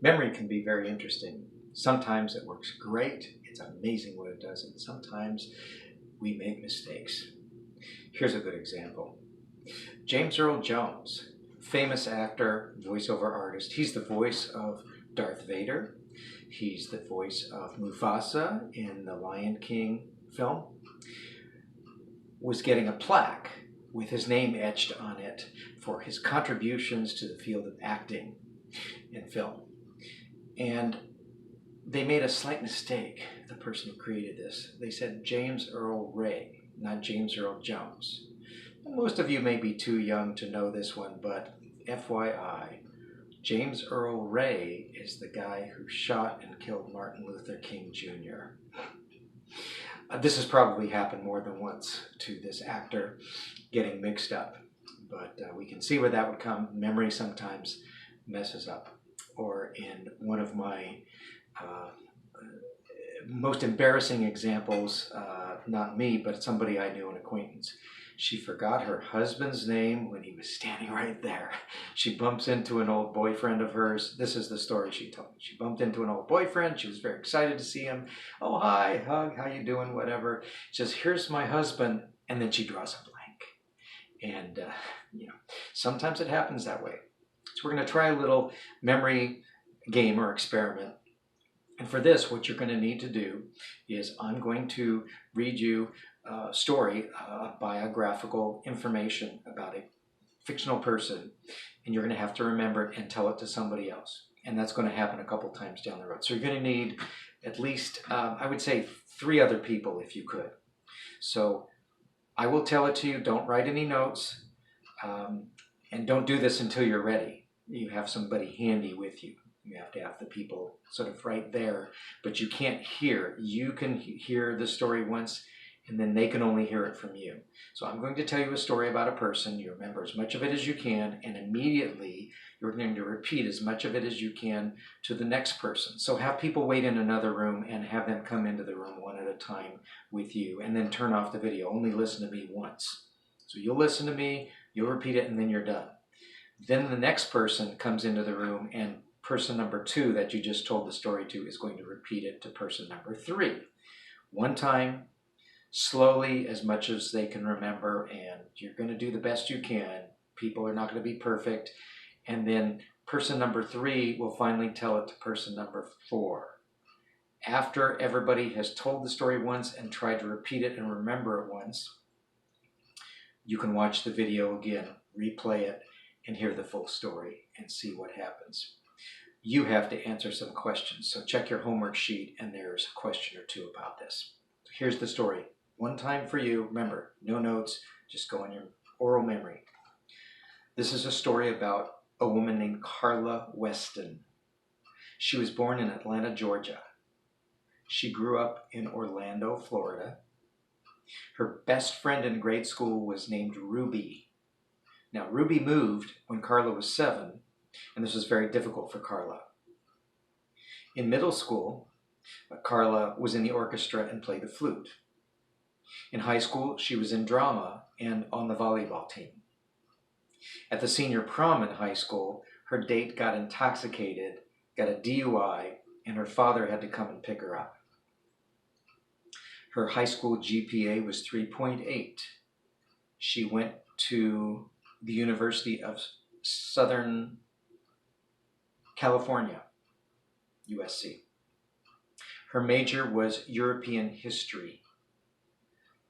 Memory can be very interesting. Sometimes it works great. It's amazing what it does. And sometimes we make mistakes. Here's a good example. James Earl Jones, famous actor, voiceover artist. He's the voice of Darth Vader. He's the voice of Mufasa in the Lion King film. Was getting a plaque with his name etched on it for his contributions to the field of acting in film. And they made a slight mistake, the person who created this. They said James Earl Ray, not James Earl Jones. And most of you may be too young to know this one, but FYI, James Earl Ray is the guy who shot and killed Martin Luther King Jr. This has probably happened more than once to this actor getting mixed up, but we can see where that would come. Memory sometimes messes up. Or in one of my most embarrassing examples, not me, but somebody I knew, an acquaintance. She forgot her husband's name when he was standing right there. She bumps into an old boyfriend of hers. This is the story she told me. She bumped into an old boyfriend. She was very excited to see him. Oh, hi, hug, how you doing, whatever. She says, here's my husband. And then she draws a blank. And, sometimes it happens that way. So we're going to try a little memory game or experiment. And for this, what you're going to need to do is I'm going to read you a story, biographical information about a fictional person, and you're going to have to remember it and tell it to somebody else. And that's going to happen a couple times down the road. So you're going to need at least, I would say, 3 other people if you could. So I will tell it to you. Don't write any notes. And don't do this until you're ready. You have somebody handy with you. You have to have the people sort of right there, but you can't hear. You can hear the story once, and then they can only hear it from you. So I'm going to tell you a story about a person. You remember as much of it as you can, and immediately you're going to repeat as much of it as you can to the next person. So have people wait in another room and have them come into the room one at a time with you, and then turn off the video. Only listen to me once. So you'll listen to me, you'll repeat it, and then you're done. Then the next person comes into the room, and person number 2 that you just told the story to is going to repeat it to person number 3. One time, slowly, as much as they can remember, and you're going to do the best you can. People are not going to be perfect. And then person number 3 will finally tell it to person number 4. After everybody has told the story once and tried to repeat it and remember it once, you can watch the video again, replay it, and hear the full story and see what happens. You have to answer some questions. So check your homework sheet, and there's a question or 2 about this. So here's the story. One time for you. Remember, no notes. Just go on your oral memory. This is a story about a woman named Carla Weston. She was born in Atlanta, Georgia. She grew up in Orlando, Florida. Her best friend in grade school was named Ruby. Now, Ruby moved when Carla was 7, and this was very difficult for Carla. In middle school, Carla was in the orchestra and played the flute. In high school, she was in drama and on the volleyball team. At the senior prom in high school, her date got intoxicated, got a DUI, and her father had to come and pick her up. Her high school GPA was 3.8. She went to the University of Southern California, USC. Her major was European history.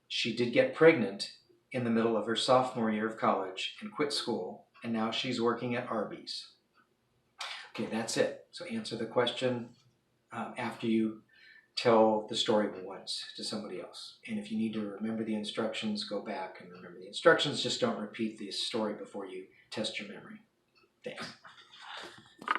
She did get pregnant in the middle of her sophomore year of college and quit school, and now she's working at Arby's. Okay, that's it. So answer the question after you tell the story once to somebody else. And if you need to remember the instructions, go back and remember the instructions. Just don't repeat the story before you test your memory. Thanks.